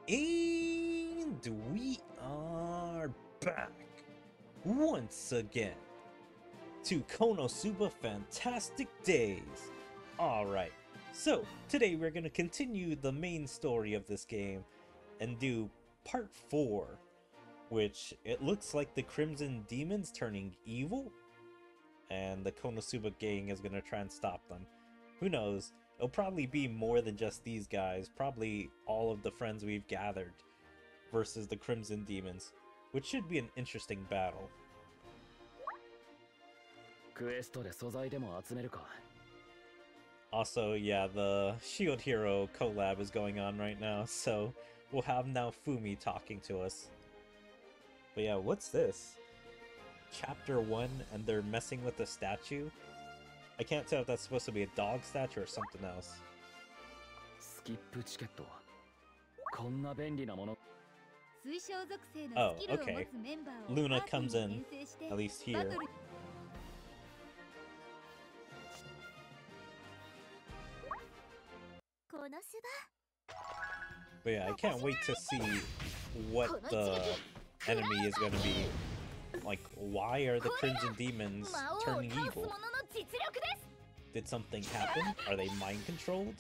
And we are back once again to KonoSuba Fantastic Days. Alright, so today we're going to continue the main story of this game and do part 4, which it looks like the Crimson Demons turning evil, and the KonoSuba gang is going to try and stop them. Who knows? It'll probably be more than just these guys, probably all of the friends we've gathered versus the Crimson Demons, which should be an interesting battle. Also, yeah, the Shield Hero collab is going on right now, so we'll have now Fumi talking to us. But yeah, what's this? Chapter 1, and they're messing with the statue? I can't tell if that's supposed to be a dog statue or something else. Oh, okay. Luna comes in, at least here. But yeah, I can't wait to see what the enemy is going to be. Like, why are the Crimson Demons turning evil? Did something happen? Are they mind controlled?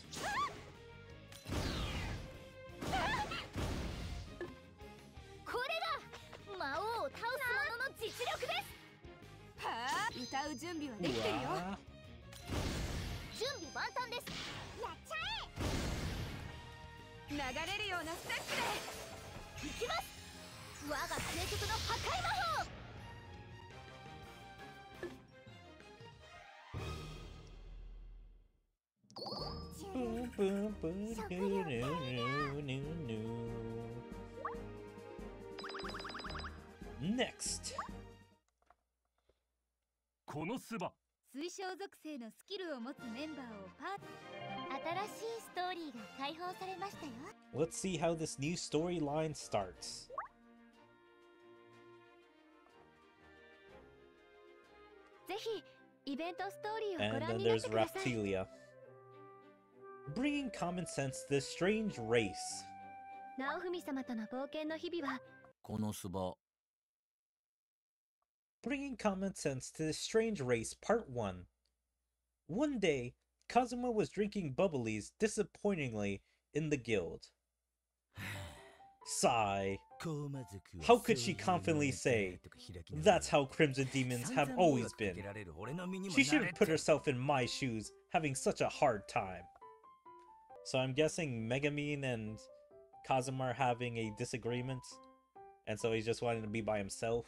Next. KonoSuba. Let's see how this new storyline starts. And then there's Raptilia. Bringing common sense to this strange race. KonoSuba. Bringing common sense to this strange race, Part 1. One day, Kazuma was drinking bubblies disappointingly in the guild. Sigh. How could she confidently say, "That's how Crimson Demons have always been"? She should have put herself in my shoes, having such a hard time. So I'm guessing Megumin and Kazuma are having a disagreement, and so he's just wanting to be by himself.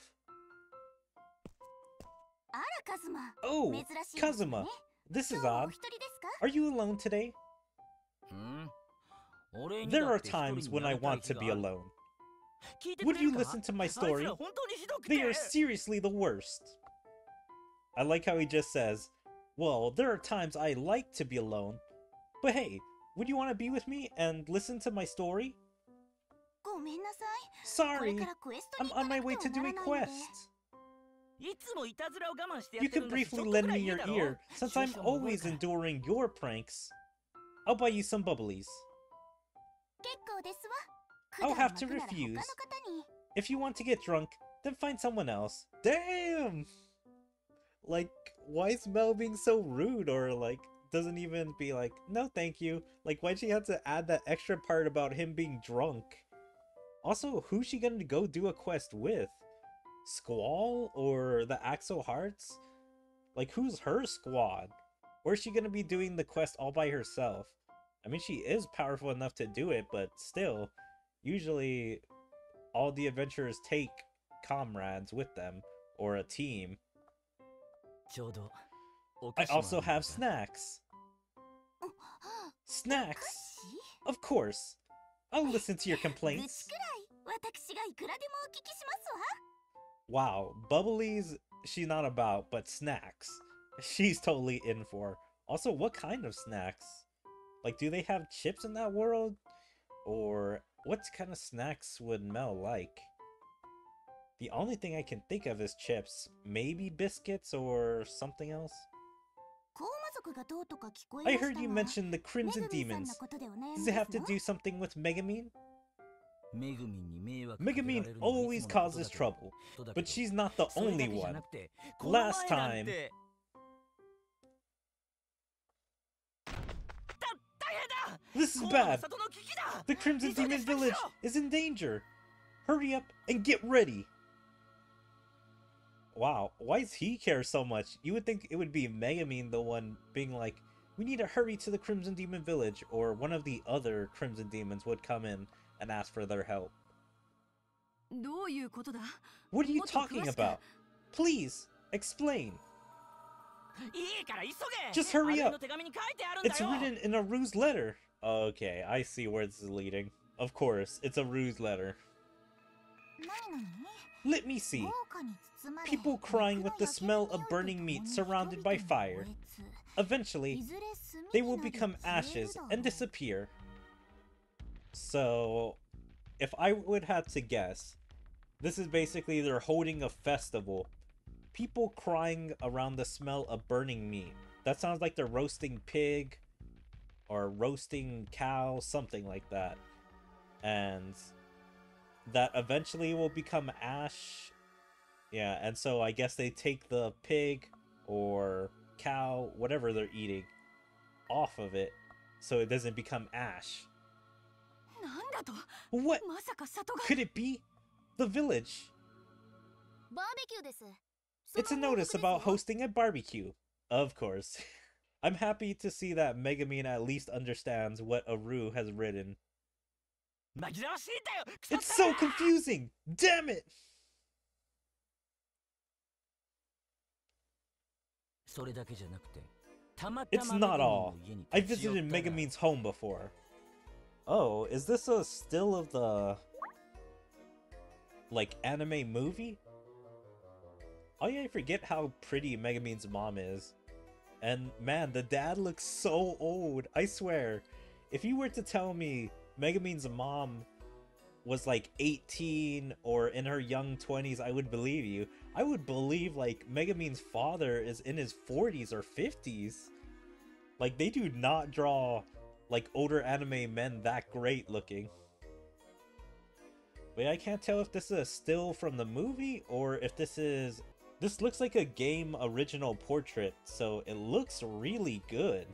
Oh, Kazuma! This is odd. Are you alone today? There are times when I want to be alone. Would you listen to my story? They are seriously the worst. I like how he just says, well, there are times I like to be alone. But hey, would you want to be with me and listen to my story? Sorry, I'm on my way to do a quest. You can briefly lend me your ear, since I'm always enduring your pranks. I'll buy you some bubblies. I'll have to refuse. If you want to get drunk, then find someone else. Damn! Like, why is Mel being so rude, or like, doesn't even be like, no thank you? Like, why'd she have to add that extra part about him being drunk? Also, who's she gonna go do a quest with? Squall or the Axel Hearts? Like, who's her squad? Or is she gonna be doing the quest all by herself? I mean, she is powerful enough to do it, but still, usually all the adventurers take comrades with them, or a team. I also have snacks. Snacks? Of course. I'll listen to your complaints. Wow, bubblies she's not about, but snacks she's totally in for. Also, what kind of snacks? Like, do they have chips in that world? Or what kind of snacks would Mel like? The only thing I can think of is chips. Maybe biscuits or something else? I heard you mention the Crimson Demons. Does it have to do something with Megumin? Megumin always causes trouble, but she's not the only one. Last time... This is bad! The Crimson Demon Village is in danger! Hurry up and get ready! Wow, why does he care so much? You would think it would be Megumin the one being like, we need to hurry to the Crimson Demon Village, or one of the other Crimson Demons would come in and ask for their help. What are you talking about? Please, explain. Just hurry up. It's written in a ruse letter. Okay, I see where this is leading. Of course, it's a ruse letter. Let me see. People crying with the smell of burning meat surrounded by fire. Eventually, they will become ashes and disappear. So, if I would have to guess, this is basically they're holding a festival. People crying around the smell of burning meat. That sounds like they're roasting pig or roasting cow, something like that. And that eventually will become ash. Yeah, and so I guess they take the pig or cow, whatever they're eating, off of it so it doesn't become ash. What could it be? The village. It's a notice about hosting a barbecue. Of course. I'm happy to see that Megumin at least understands what Aru has written. It's so confusing! Damn it! It's not all. I visited Megumin's home before. Oh, is this a still of the... like, anime movie? Oh yeah, I forget how pretty Megumin's mom is. And man, the dad looks so old. I swear, if you were to tell me Megumin's mom was like 18 or in her young 20s, I would believe you. I would believe like Megumin's father is in his 40s or 50s. Like, they do not draw like older anime men that great looking. But I can't tell if this is a still from the movie or if this is... This looks like a game original portrait, so it looks really good.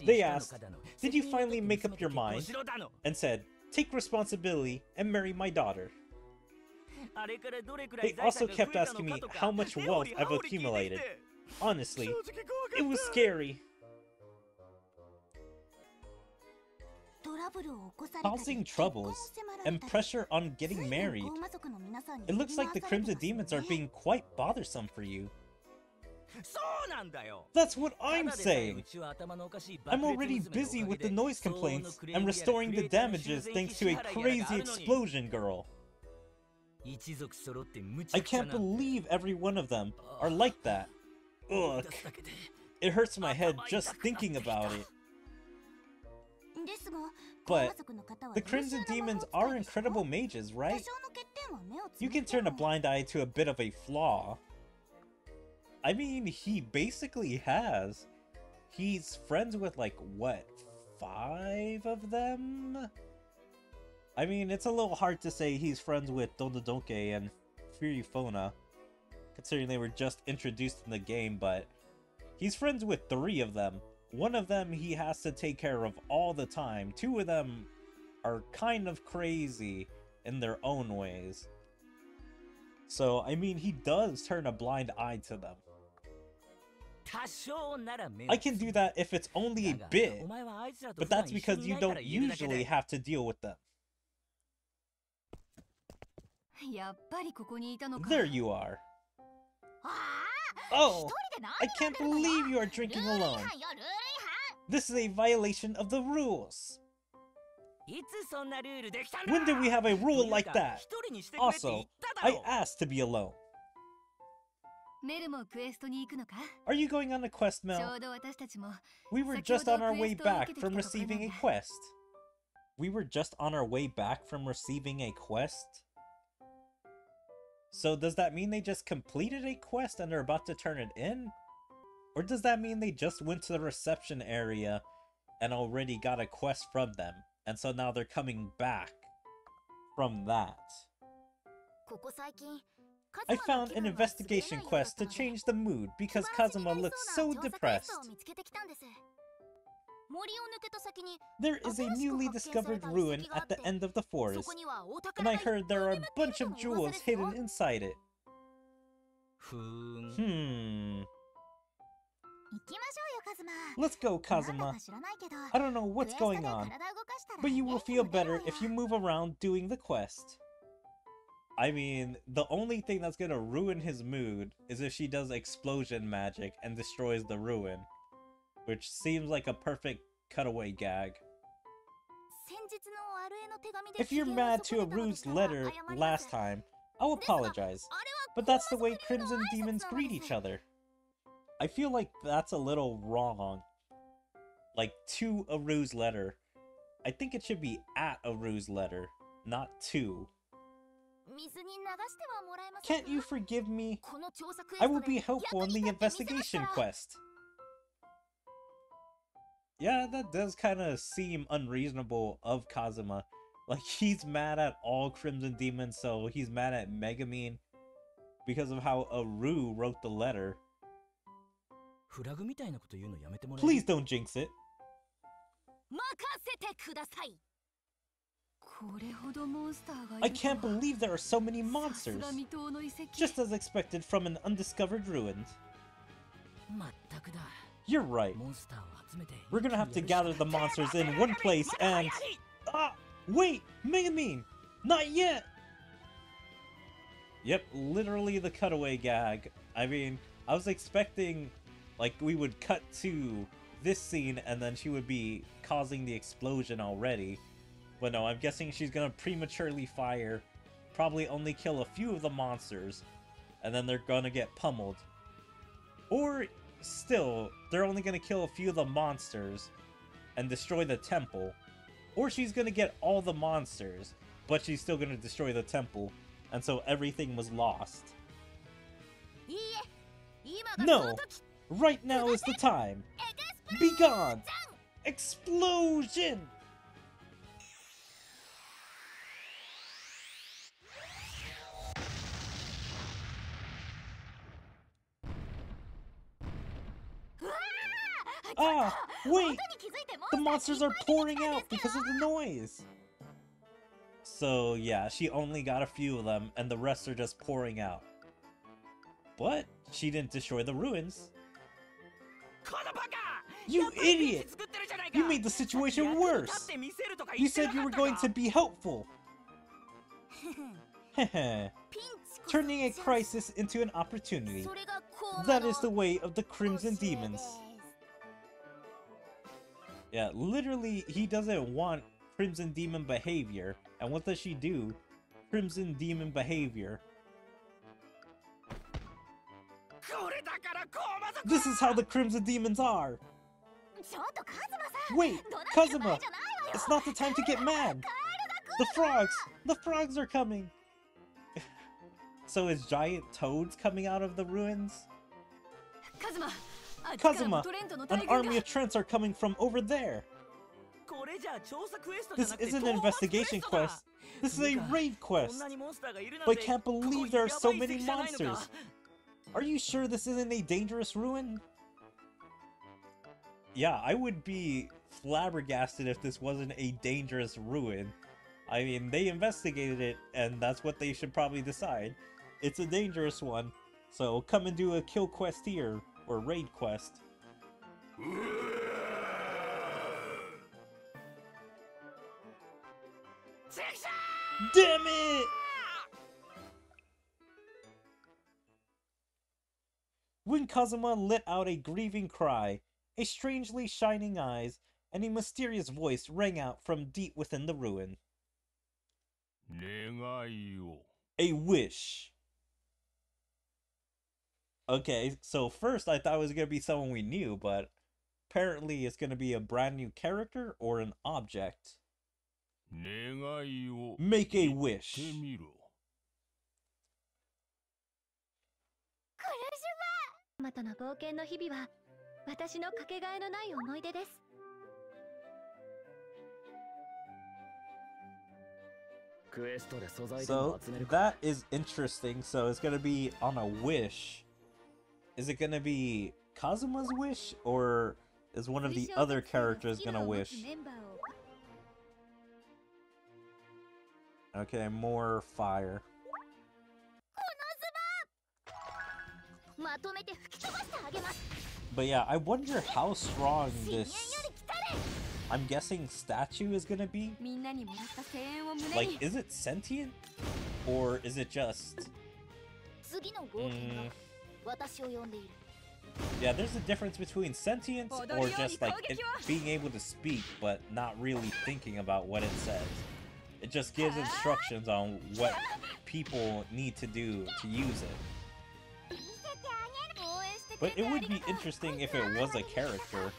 They asked, did you finally make up your mind? And said, take responsibility and marry my daughter. They also kept asking me how much wealth I've accumulated. Honestly, it was scary. Causing troubles and pressure on getting married. It looks like the Crimson Demons are being quite bothersome for you. That's what I'm saying! I'm already busy with the noise complaints and restoring the damages thanks to a crazy explosion girl. I can't believe every one of them are like that. Ugh. It hurts my head just thinking about it. But the Crimson Demons are incredible mages, right? You can turn a blind eye to a bit of a flaw. I mean, he basically has. He's friends with, like, what, 5 of them? I mean, it's a little hard to say he's friends with Dondodonke and Furifona, considering they were just introduced in the game, but he's friends with 3 of them. One of them he has to take care of all the time. 2 of them are kind of crazy in their own ways. So, I mean, he does turn a blind eye to them. I can do that if it's only a bit, but that's because you don't usually have to deal with them. There you are. Oh, I can't believe you are drinking alone. This is a violation of the rules. When did we have a rule like that? Also, I asked to be alone. Are you going on a quest, Mel? We were just on our way back from receiving a quest. We were just on our way back from receiving a quest? So does that mean they just completed a quest and are about to turn it in? Or does that mean they just went to the reception area and already got a quest from them? And so now they're coming back from that. I found an investigation quest to change the mood because Kazuma looks so depressed. There is a newly discovered ruin at the end of the forest, and I heard there are a bunch of jewels hidden inside it. Let's go, Kazuma. I don't know what's going on, but you will feel better if you move around doing the quest. I mean, the only thing that's gonna ruin his mood is if she does explosion magic and destroys the ruin, which seems like a perfect cutaway gag. If you're mad to Aru's letter last time, I'll apologize, but that's the way Crimson Demons greet each other. I feel like that's a little wrong. Like, to Aru's letter. I think it should be at Aru's letter, not to. Can't you forgive me? I will be helpful in the investigation quest. Yeah, that does kind of seem unreasonable of Kazuma. Like, he's mad at all Crimson Demons, so he's mad at Megumin because of how Aru wrote the letter. Please don't jinx it. I can't believe there are so many monsters. Just as expected from an undiscovered ruin. You're right. We're gonna have to gather the monsters in one place and... wait! Megumin! Not yet! Yep, literally the cutaway gag. I mean, I was expecting, like, we would cut to this scene and then she would be causing the explosion already. But no, I'm guessing she's gonna prematurely fire, probably only kill a few of the monsters, and then they're gonna get pummeled. Or, still, they're only gonna kill a few of the monsters and destroy the temple. Or she's gonna get all the monsters, but she's still gonna destroy the temple, and so everything was lost. No! Right now is the time! Be gone! Explosion! Ah! Wait! The monsters are pouring out because of the noise! So yeah, she only got a few of them, and the rest are just pouring out. But she didn't destroy the ruins. You idiot! You made the situation worse! You said you were going to be helpful! Heh. Turning a crisis into an opportunity. That is the way of the Crimson Demons. Yeah, literally, he doesn't want Crimson Demon behavior. And what does she do? Crimson Demon behavior. This is how the Crimson Demons are! Wait, Kazuma! It's not the time to get mad! The frogs! The frogs are coming! So is giant toads coming out of the ruins? Kazuma! An army of Trents are coming from over there! This isn't an investigation quest. This is a raid quest. But I can't believe there are so many monsters. Are you sure this isn't a dangerous ruin? Yeah, I would be flabbergasted if this wasn't a dangerous ruin. I mean, they investigated it, and that's what they should probably decide. It's a dangerous one, so come and do a kill quest here, or raid quest. Damn it! When Kazuma let out a grieving cry, a strangely shining eyes and a mysterious voice rang out from deep within the ruin. A wish. Okay, so first I thought it was going to be someone we knew, but apparently it's going to be a brand new character or an object. Make a wish. So that is interesting. So it's gonna be on a wish. Is it gonna be Kazuma's wish, or is one of the other characters gonna wish? Okay, more fire. But yeah, I wonder how strong this, I'm guessing, statue is gonna be. Like, is it sentient? Or is it just... Yeah, there's a difference between sentience or just like it being able to speak but not really thinking about what it says. It just gives instructions on what people need to do to use it. But it would be interesting if it was a character.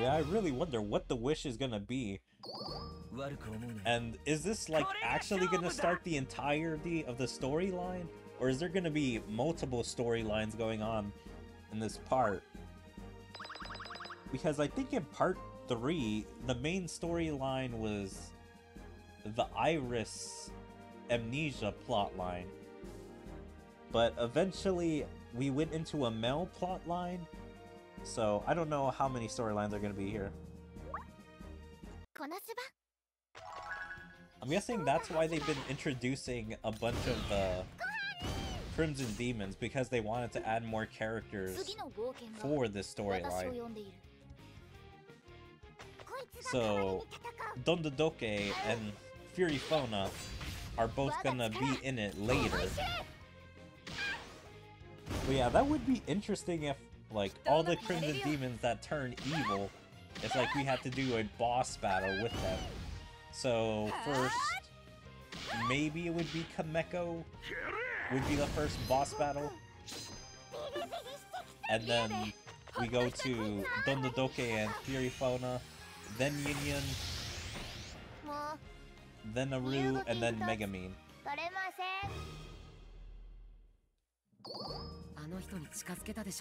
Yeah, I really wonder what the wish is gonna be. And is this like actually gonna start the entirety of the storyline? Or is there gonna be multiple storylines going on in this part? Because I think in part 3, the main storyline was the Iris amnesia plotline. But eventually we went into a Mel plotline. So I don't know how many storylines are gonna be here. I'm guessing that's why they've been introducing a bunch of Crimson Demons, because they wanted to add more characters for this storyline. So Dondodoke and Fury Fona are both gonna be in it later. But yeah, that would be interesting if like all the Crimson Demons that turn evil, it's like we had to do a boss battle with them. So first, maybe it would be Kameko would be the first boss battle. And then we go to Dondodoke and Fury Fona, then Yin, then Aru, and then Megumin.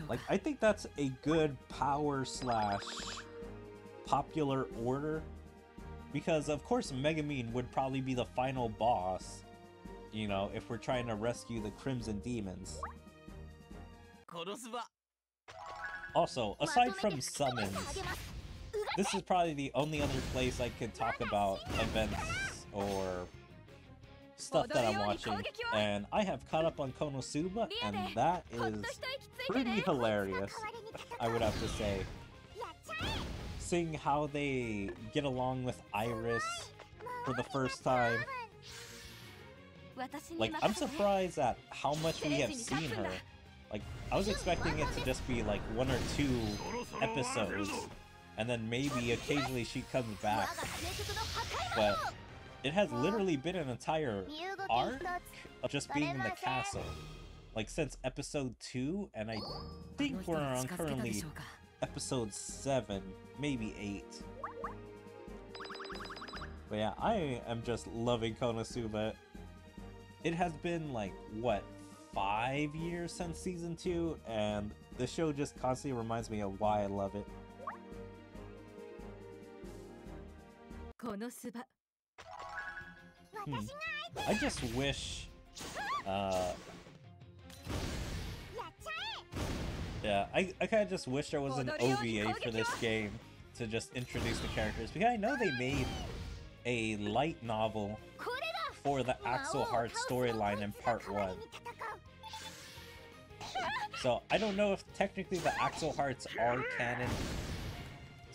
Like, I think that's a good power slash popular order. Because, of course, Megumin would probably be the final boss, you know, if we're trying to rescue the Crimson Demons. Also, aside from summons, this is probably the only other place I could talk about events or stuff that I'm watching. And I have caught up on KonoSuba, and that is pretty hilarious, I would have to say. Seeing how they get along with Iris for the first time. Like, I'm surprised at how much we have seen her. Like, I was expecting it to just be like 1 or 2 episodes, and then maybe occasionally she comes back. But it has literally been an entire arc of just being in the castle. Like, since episode 2, and I think we're on currently episode 7, maybe 8. But yeah, I am just loving KonoSuba. It has been like, what, 5 years since season 2, and the show just constantly reminds me of why I love it. I just wish, yeah, I kind of just wish there was an OVA for this game to just introduce the characters, because I know they made a light novel for the Axel Heart storyline in part 1. So I don't know if technically the Axel Hearts are canon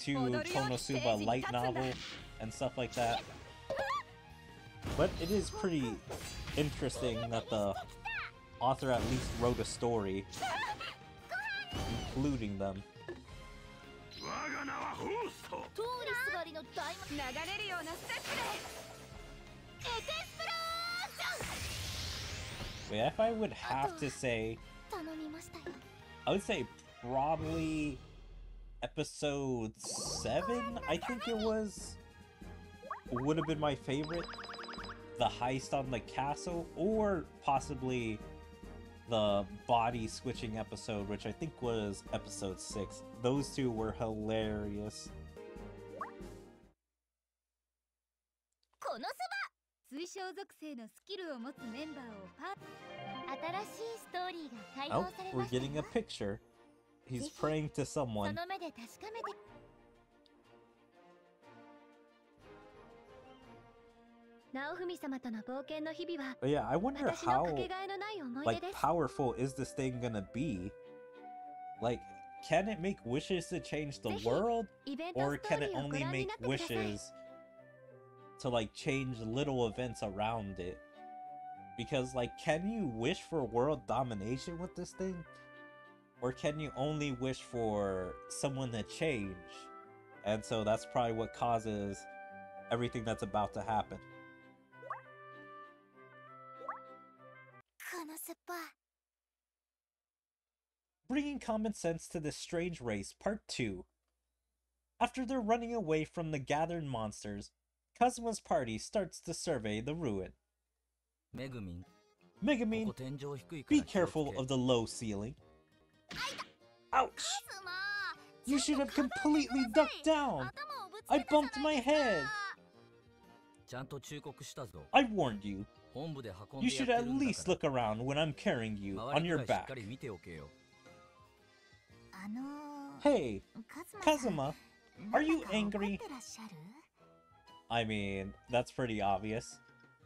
to KonoSuba light novel and stuff like that. But it is pretty interesting that the author at least wrote a story including them. Wait, if I would have to say, I would say probably episode 7, I think it was, would have been my favorite. The heist on the castle, or possibly the body switching episode, which I think was episode 6. Those two were hilarious. Oh, we're getting a picture. He's praying to someone. But yeah, I wonder how, like, powerful is this thing gonna be? Like, can it make wishes to change the world? Or can it only make wishes to, like, change little events around it? Because, like, can you wish for world domination with this thing? Or can you only wish for someone to change? And so that's probably what causes everything that's about to happen. Bringing common sense to this strange race, Part 2. After they're running away from the gathered monsters, Kazuma's party starts to survey the ruin. Megumin, be careful of the low ceiling. Ouch! You should have completely ducked down! I bumped my head! I warned you. You should at least look around when I'm carrying you on your back. Hey, Kazuma, are you angry? I mean, that's pretty obvious.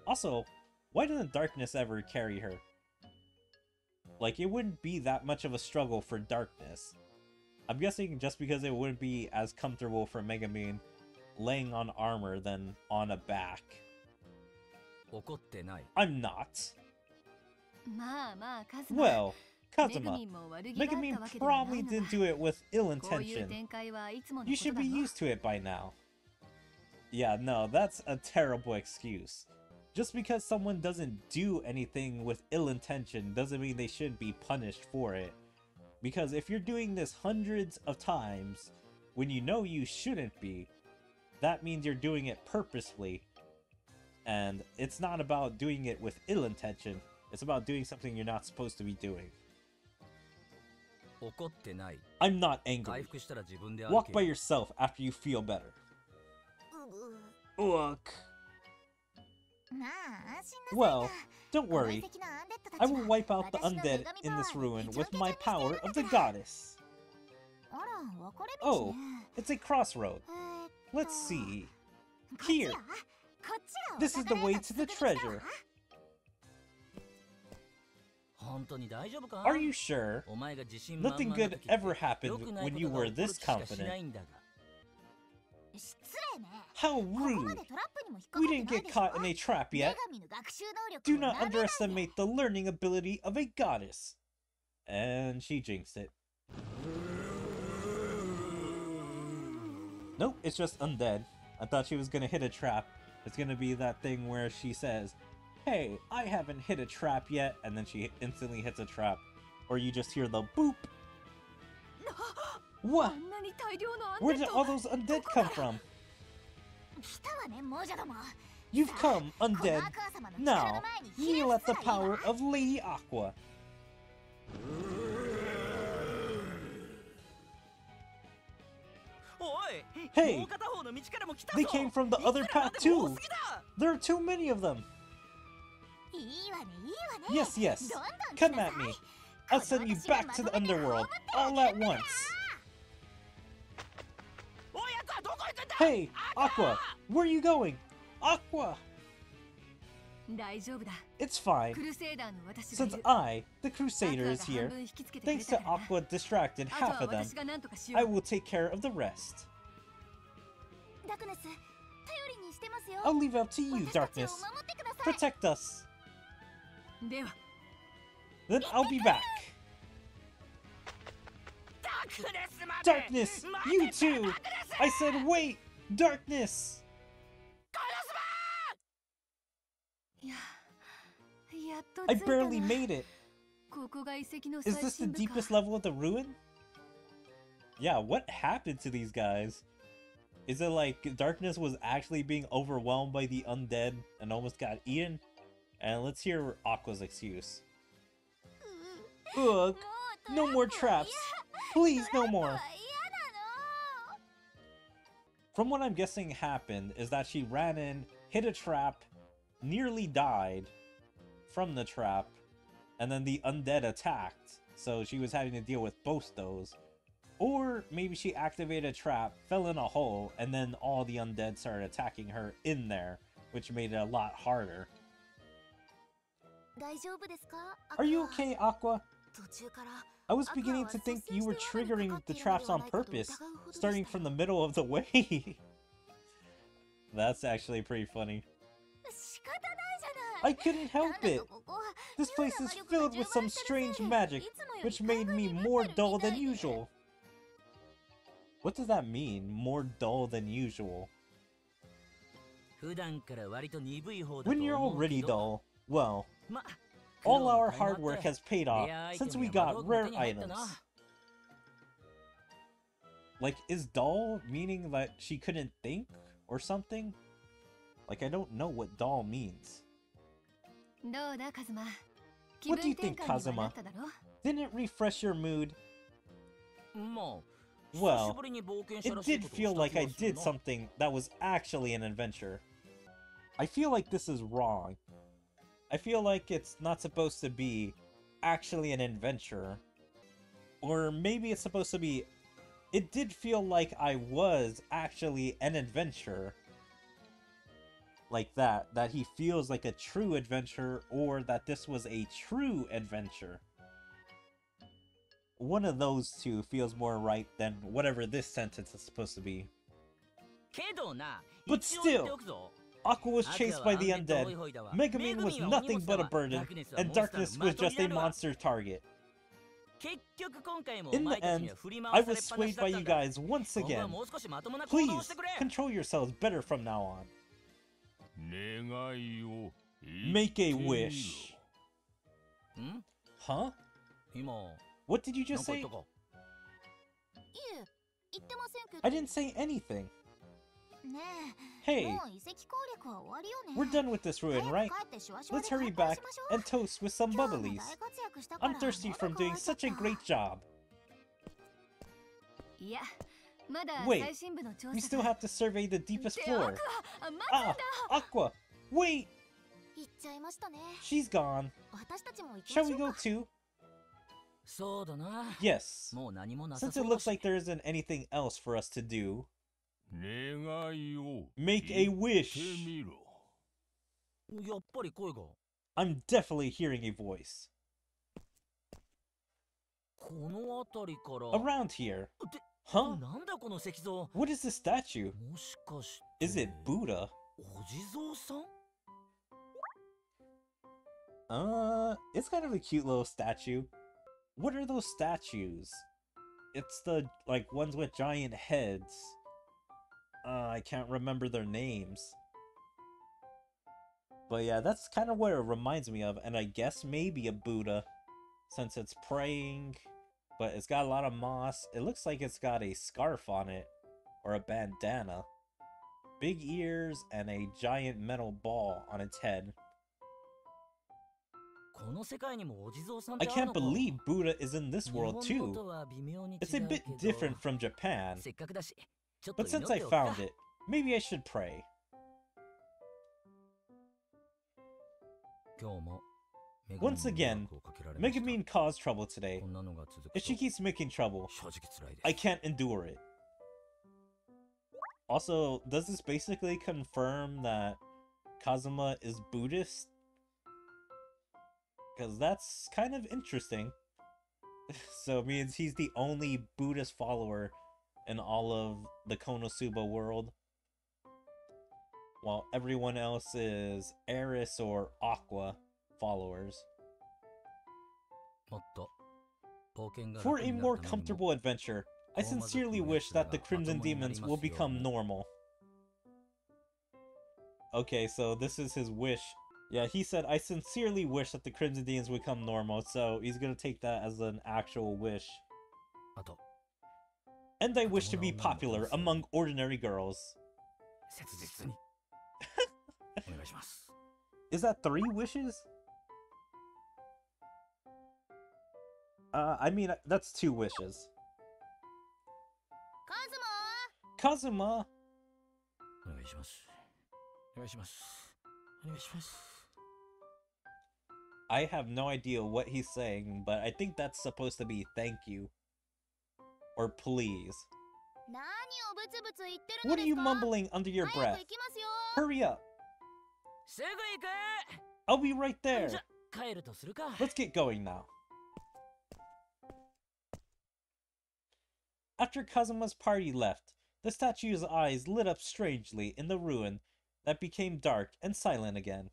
Also, why doesn't Darkness ever carry her? Like, it wouldn't be that much of a struggle for Darkness. I'm guessing just because it wouldn't be as comfortable for Megumin laying on armor than on a back. I'm not. Well, Kazuma, Megumin probably didn't do it with ill intention. You should be used to it by now. Yeah, no, that's a terrible excuse. Just because someone doesn't do anything with ill intention doesn't mean they should be punished for it. Because if you're doing this hundreds of times when you know you shouldn't be, that means you're doing it purposefully. And it's not about doing it with ill intention, it's about doing something you're not supposed to be doing. I'm not angry. Walk by yourself after you feel better. Look. Well, don't worry. I will wipe out the undead in this ruin with my power of the goddess. Oh, it's a crossroad. Let's see. Here. This is the way to the treasure. Are you sure? Nothing good ever happened when you were this confident. How rude! We didn't get caught in a trap yet. Do not underestimate the learning ability of a goddess. And she jinxed it. Nope, it's just undead. I thought she was gonna hit a trap. It's gonna be that thing where she says, hey, I haven't hit a trap yet, and then she instantly hits a trap. Or you just hear the boop. What? Where did all those undead come from? You've come, undead. Now, kneel at the power of Lady Aqua. Hey! They came from the other path too! There are too many of them! Yes, yes! Come at me! I'll send you back to the underworld, all at once! Hey! Aqua! Where are you going? Aqua! It's fine. Since I, the Crusader, is here, thanks to Aqua distracted half of them, I will take care of the rest. I'll leave it up to you, Darkness. Protect us. Then I'll be back. Darkness! You too! I said wait! Darkness! I barely made it. Is this the deepest level of the ruin? Yeah, what happened to these guys? Is it like Darkness was actually being overwhelmed by the undead and almost got eaten? And let's hear Aqua's excuse. Ugh, no more traps. Please, no more. From what I'm guessing happened is that she ran in, hit a trap, nearly died from the trap, and then the undead attacked. So she was having to deal with both those. Or maybe she activated a trap, fell in a hole, and then all the undead started attacking her in there, which made it a lot harder. Are you okay, Aqua? I was beginning to think you were triggering the traps on purpose, starting from the middle of the way. That's actually pretty funny. I couldn't help it. This place is filled with some strange magic, which made me more dull than usual. What does that mean, more dull than usual? When you're already dull, well, all our hard work has paid off since we got rare items. Like, is dull meaning that she couldn't think or something? Like, I don't know what dull means. What do you think, Kazuma? Didn't it refresh your mood? Well, it did feel like I did something that was actually an adventure. I feel like this is wrong. I feel like it's not supposed to be actually an adventure. Or maybe it's supposed to be... It did feel like I was actually an adventure. Like that. That he feels like a true adventure, or that this was a true adventure. One of those two feels more right than whatever this sentence is supposed to be. But still, Aqua was chased by the undead, Megumin was nothing but a burden, and Darkness was just a monster target. In the end, I was swayed by you guys once again. Please, control yourselves better from now on. Make a wish. Huh? What did you just say? I didn't say anything. Hey, we're done with this ruin, right? Let's hurry back and toast with some bubblies. I'm thirsty from doing such a great job. Wait, we still have to survey the deepest floor. Ah, Aqua, wait! She's gone. Shall we go too? Yes, since it looks like there isn't anything else for us to do. Make a wish. I'm definitely hearing a voice. Around here. Huh? What is this statue? Is it Buddha? It's kind of a cute little statue. What are those statues? It's the, like, ones with giant heads. I can't remember their names. But yeah, that's kind of what it reminds me of, and I guess maybe a Buddha, since it's praying, but it's got a lot of moss. It looks like it's got a scarf on it, or a bandana. Big ears, and a giant metal ball on its head. I can't believe Buddha is in this world too. It's a bit different from Japan. But since I found it, maybe I should pray. Once again, Megumin caused trouble today. If she keeps making trouble, I can't endure it. Also, does this basically confirm that Kazuma is Buddhist? Because that's kind of interesting. So it means he's the only Buddhist follower in all of the KonoSuba world, while everyone else is Eris or Aqua followers. For a more comfortable adventure, I sincerely wish that the Crimson Demons will become normal. Okay, so this is his wish. Yeah, he said, I sincerely wish that the Crimson Demons would become normal, so he's gonna take that as an actual wish. And I wish to be popular among ordinary girls. Is that 3 wishes? I mean, that's 2 wishes. Kazuma! I have no idea what he's saying, but I think that's supposed to be thank you. Or please. What are you mumbling under your breath? Hurry up! I'll be right there! Let's get going now. After Kazuma's party left, the statue's eyes lit up strangely in the ruin that became dark and silent again.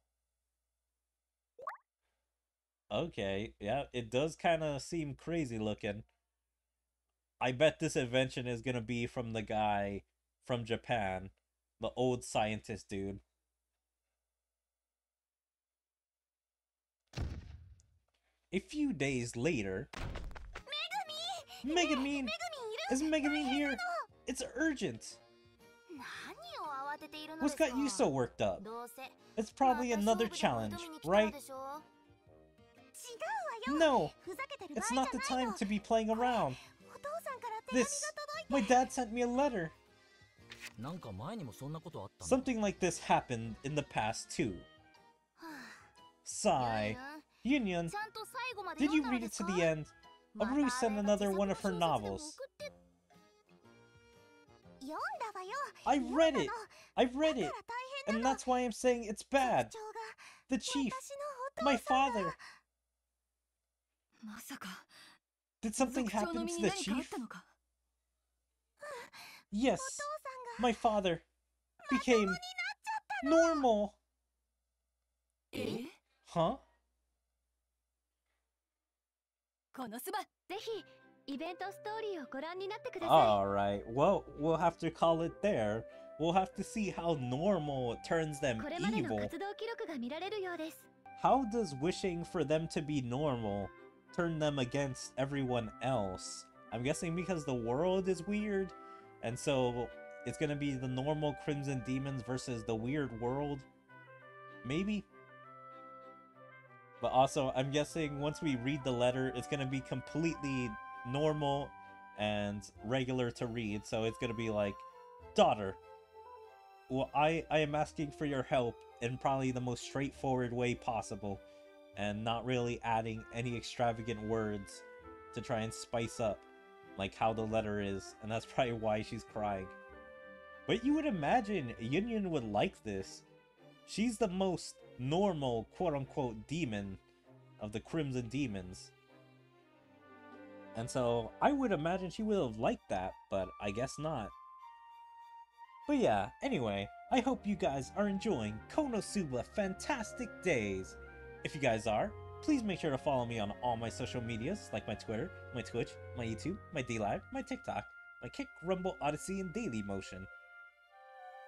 Okay, yeah, it does kind of seem crazy looking. I bet this invention is gonna be from the guy from Japan, the old scientist dude. A few days later... Megumin! Is Megumin here? It's urgent! What's got you so worked up? It's probably another challenge, right? No! It's not the time to be playing around. My dad sent me a letter. Something like this happened in the past too. Sigh. Union, did you read it to the end? Aru sent another one of her novels. I've read it! And that's why I'm saying it's bad. The chief, my father. Did something happen to the chief? Yes, my father became normal. Huh? Alright, well, we'll have to call it there. We'll have to see how normal turns them evil. How does wishing for them to be normal turn them against everyone else? I'm guessing because the world is weird, and so it's gonna be the normal Crimson Demons versus the weird world? Maybe? But also, I'm guessing once we read the letter, it's gonna be completely normal and regular to read. So it's gonna be like, daughter, well, I am asking for your help in probably the most straightforward way possible, and not really adding any extravagant words to try and spice up like how the letter is, and that's probably why she's crying. But you would imagine Union would like this. She's the most normal, quote-unquote, demon of the Crimson Demons. And so, I would imagine she would have liked that, but I guess not. But yeah, anyway, I hope you guys are enjoying KonoSuba Fantastic Days. If you guys are, please make sure to follow me on all my social medias, like my Twitter, my Twitch, my YouTube, my DLive, my TikTok, my Kick, Rumble, Odyssey, and Daily Motion.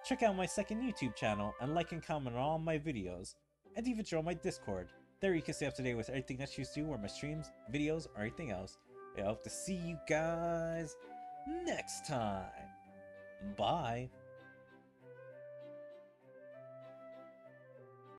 Check out my second YouTube channel and like and comment on all my videos, and even join my Discord. There you can stay up to date with everything that you do, or my streams, videos, or anything else. I hope to see you guys next time. Bye.